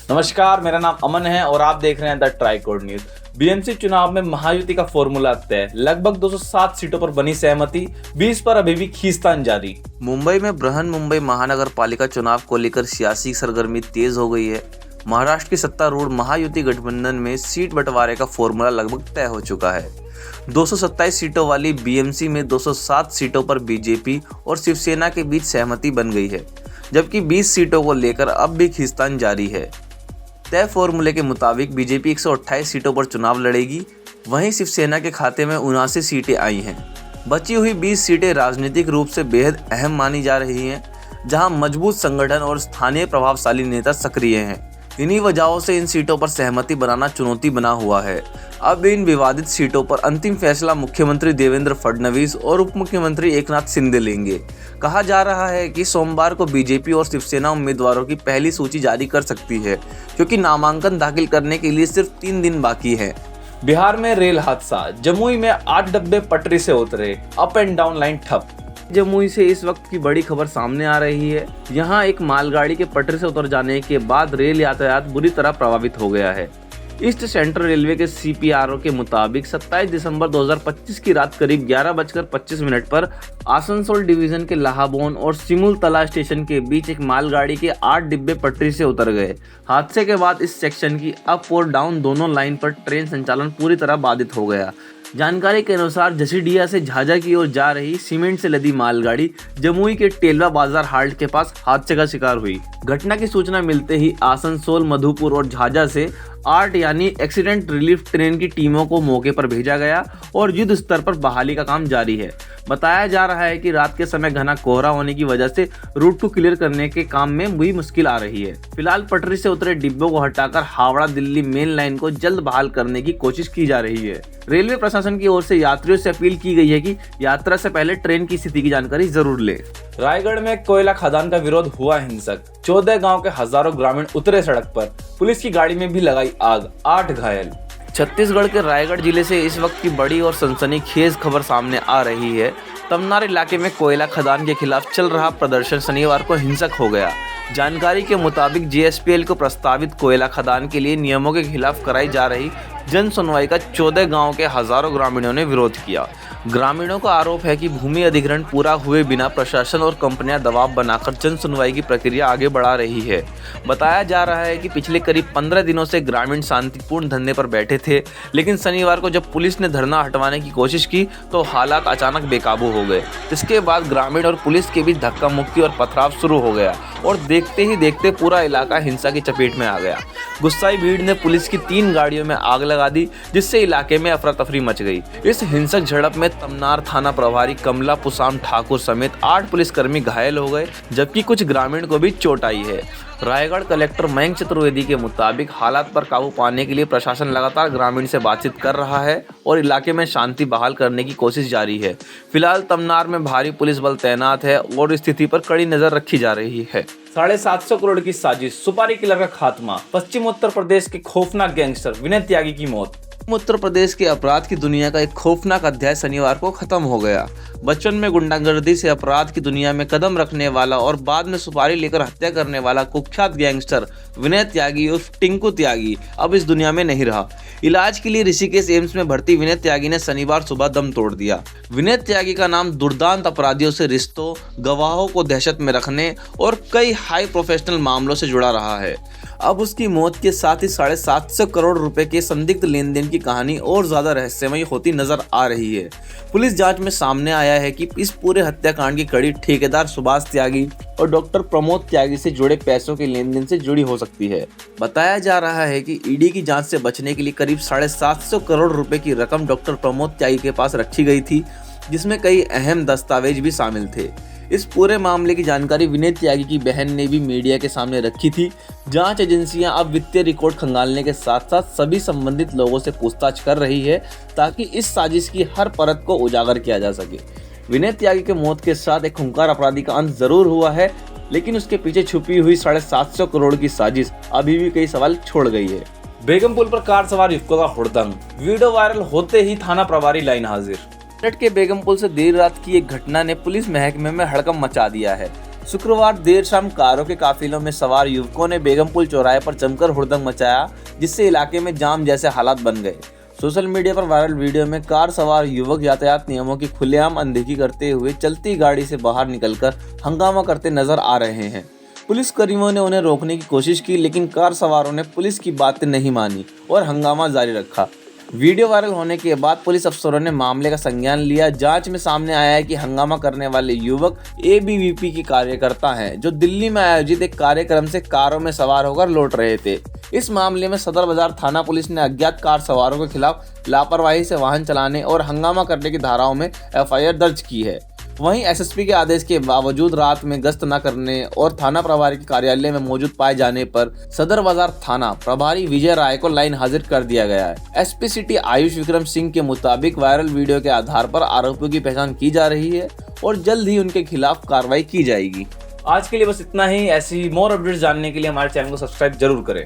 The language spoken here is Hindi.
नमस्कार, मेरा नाम अमन है और आप देख रहे हैं द ट्राइकोड न्यूज। बीएमसी चुनाव में महायुति का फॉर्मूला तय, लगभग 207 सीटों पर बनी सहमति, 20 पर अभी भी खींचतान जारी। मुंबई में बृहन मुंबई महानगर पालिका चुनाव को लेकर सियासी सरगर्मी तेज हो गई है। महाराष्ट्र की सत्तारूढ़ महायुति गठबंधन में सीट बंटवारे का फॉर्मूला लगभग तय हो चुका है। 227 सीटों वाली बीएमसी में 207 सीटों पर बीजेपी और शिवसेना के बीच सहमति बन गई है, जबकि 20 सीटों को लेकर अब भी खींचतान जारी है। तय फॉर्मूले के मुताबिक बीजेपी 128 सीटों पर चुनाव लड़ेगी, वहीं शिवसेना के खाते में 79 सीटें आई हैं। बची हुई 20 सीटें राजनीतिक रूप से बेहद अहम मानी जा रही हैं, जहां मजबूत संगठन और स्थानीय प्रभावशाली नेता सक्रिय हैं। इन्हीं वजहों से इन सीटों पर सहमति बनाना चुनौती बना हुआ है। अब इन विवादित सीटों पर अंतिम फैसला मुख्यमंत्री देवेंद्र फडणवीस और उप मुख्यमंत्री एकनाथ शिंदे लेंगे। कहा जा रहा है कि सोमवार को बीजेपी और शिवसेना उम्मीदवारों की पहली सूची जारी कर सकती है, क्योंकि नामांकन दाखिल करने के लिए सिर्फ 3 दिन बाकी है। बिहार में रेल हादसा, जमुई में 8 डब्बे पटरी से उतरे, अप एंड डाउन लाइन ठप। जमुई से इस वक्त की बड़ी खबर सामने आ रही है। यहाँ एक मालगाड़ी के पटरी से उतर जाने के बाद रेल यातायात बुरी तरह प्रभावित हो गया है। ईस्ट सेंट्रल रेलवे के सीपीआरओ के मुताबिक 27 दिसंबर 2025 की रात करीब 11:25 पर आसनसोल डिवीजन के लाहाबोन और सिमुलतला स्टेशन के बीच एक मालगाड़ी के 8 डिब्बे पटरी से उतर गए। हादसे के बाद इस सेक्शन की अप और डाउन दोनों लाइन पर ट्रेन संचालन पूरी तरह बाधित हो गया। जानकारी के अनुसार जसीडीह से झाझा की ओर जा रही सीमेंट से लदी मालगाड़ी जमुई के टेलवा बाजार हाल्ट के पास हादसे का शिकार हुई। घटना की सूचना मिलते ही आसनसोल, मधुपुर और झाझा से 8 यानी एक्सीडेंट रिलीफ ट्रेन की टीमों को मौके पर भेजा गया और युद्ध स्तर पर बहाली का काम जारी है। बताया जा रहा है कि रात के समय घना कोहरा होने की वजह से रूट को क्लियर करने के काम में भी मुश्किल आ रही है। फिलहाल पटरी से उतरे डिब्बों को हटाकर हावड़ा दिल्ली मेन लाइन को जल्द बहाल करने की कोशिश की जा रही है। रेलवे प्रशासन की ओर से यात्रियों से अपील की गई है कि यात्रा से पहले ट्रेन की स्थिति की जानकारी जरूर ले। रायगढ़ में कोयला खदान का विरोध हुआ हिंसक, 14 गांव के हजारों ग्रामीण उतरे सड़क पर, पुलिस की गाड़ी में भी लगाई आग, 8 घायल। छत्तीसगढ़ के रायगढ़ जिले से इस वक्त की बड़ी और सनसनीखेज खबर सामने आ रही है। तमनार इलाके में कोयला खदान के खिलाफ चल रहा प्रदर्शन शनिवार को हिंसक हो गया। जानकारी के मुताबिक जेएसपीएल को प्रस्तावित कोयला खदान के लिए नियमों के खिलाफ कराई जा रही जन सुनवाई का 14 गांव के हजारों ग्रामीणों ने विरोध किया। ग्रामीणों का आरोप है कि भूमि अधिग्रहण पूरा हुए बिना प्रशासन और कंपनियां दबाव बनाकर जन सुनवाई की प्रक्रिया आगे बढ़ा रही है। बताया जा रहा है कि पिछले करीब 15 दिनों से ग्रामीण शांतिपूर्ण धरने पर बैठे थे, लेकिन शनिवार को जब पुलिस ने धरना हटवाने की कोशिश की तो हालात अचानक बेकाबू हो गए। इसके बाद ग्रामीण और पुलिस के बीच धक्का मुक्की और पथराव शुरू हो गया और देखते ही देखते पूरा इलाका हिंसा की चपेट में आ गया। गुस्साई भीड़ ने पुलिस की 3 गाड़ियों में आग लगा दी, जिससे इलाके में अफरा तफरी मच गई। इस हिंसक झड़प में तमनार थाना प्रभारी कमला पुसाम ठाकुर समेत 8 पुलिसकर्मी घायल हो गए, जबकि कुछ ग्रामीण को भी चोट आई है। रायगढ़ कलेक्टर मयंक चतुर्वेदी के मुताबिक हालात पर काबू पाने के लिए प्रशासन लगातार ग्रामीण से बातचीत कर रहा है और इलाके में शांति बहाल करने की कोशिश जारी है। फिलहाल तमनार में भारी पुलिस बल तैनात है और स्थिति पर कड़ी नजर रखी जा रही है। 750 करोड़ की साजिश, सुपारी किलर का खात्मा, पश्चिम उत्तर प्रदेश के खौफनाक गैंगस्टर विनय त्यागी की मौत। उत्तर प्रदेश के अपराध की दुनिया का एक खौफनाक अध्याय शनिवार को खत्म हो गया। बचपन में गुंडागर्दी से अपराध की दुनिया में कदम रखने वाला और बाद में सुपारी लेकर हत्या करने वाला कुख्यात गैंगस्टर विनय त्यागी उर्फ टिंकू त्यागी अब इस दुनिया में नहीं रहा। इलाज के लिए ऋषिकेश एम्स में भर्ती विनय त्यागी ने शनिवार सुबह दम तोड़ दिया। विनय त्यागी का नाम दुर्दांत अपराधियों से रिश्तों, गवाहों को दहशत में रखने और कई हाई प्रोफेशनल मामलों से जुड़ा रहा है। अब उसकी मौत के साथ ही 750 करोड़ रुपए के संदिग्ध लेन देन की कहानी और ज्यादा रहस्यमयी होती नजर आ रही है। पुलिस जांच में सामने आया है कि इस पूरे हत्याकांड की कड़ी ठेकेदार सुभाष त्यागी और डॉक्टर प्रमोद त्यागी से जुड़े पैसों के लेन देन से जुड़ी हो सकती है। बताया जा रहा है कि ईडी की जांच से बचने के लिए करीब 750 करोड़ रुपए की रकम डॉक्टर प्रमोद त्यागी के पास रखी गई थी, जिसमें कई अहम दस्तावेज भी शामिल थे। इस पूरे मामले की जानकारी विनय त्यागी की बहन ने भी मीडिया के सामने रखी थी। जांच एजेंसियां अब वित्तीय रिकॉर्ड खंगालने के साथ साथ सभी संबंधित लोगों से पूछताछ कर रही है, ताकि इस साजिश की हर परत को उजागर किया जा सके। विनय त्यागी के मौत के साथ एक खूंखार अपराधी का अंत जरूर हुआ है, लेकिन उसके पीछे छुपी हुई 750 करोड़ की साजिश अभी भी कई सवाल छोड़ गई है। बेगमपुल पर कार सवार युवकों का हुड़दंग, वीडियो वायरल होते ही थाना प्रभारी लाइन हाजिर। मेरठ के बेगमपुल से देर रात की एक घटना ने पुलिस महकमे में हड़कंप मचा दिया है। शुक्रवार देर शाम कारों के काफिलों में सवार युवकों ने बेगमपुल चौराहे पर जमकर हुड़दंग मचाया, जिससे इलाके में जाम जैसे हालात बन गए। सोशल मीडिया पर वायरल वीडियो में कार सवार युवक यातायात नियमों की खुलेआम अनदेखी करते हुए चलती गाड़ी से बाहर निकलकर हंगामा करते नजर आ रहे हैं। पुलिसकर्मियों ने उन्हें रोकने की कोशिश की, लेकिन कार सवारों ने पुलिस की बातें नहीं मानी और हंगामा जारी रखा। वीडियो वायरल होने के बाद पुलिस अफसरों ने मामले का संज्ञान लिया। जांच में सामने आया है कि हंगामा करने वाले युवक एबीवीपी के कार्यकर्ता हैं, जो दिल्ली में आयोजित एक कार्यक्रम से कारों में सवार होकर लौट रहे थे। इस मामले में सदर बाजार थाना पुलिस ने अज्ञात कार सवारों के खिलाफ लापरवाही से वाहन चलाने और हंगामा करने की धाराओं में एफआईआर दर्ज की है। वहीं एसएसपी के आदेश के बावजूद रात में गश्त न करने और थाना प्रभारी के कार्यालय में मौजूद पाए जाने पर सदर बाजार थाना प्रभारी विजय राय को लाइन हाजिर कर दिया गया है। एसपी सिटी आयुष विक्रम सिंह के मुताबिक वायरल वीडियो के आधार पर आरोपियों की पहचान की जा रही है और जल्द ही उनके खिलाफ कार्रवाई की जाएगी। आज के लिए बस इतना ही। ऐसी मोर अपडेट्स जानने के लिए हमारे चैनल को सब्सक्राइब जरूर करें।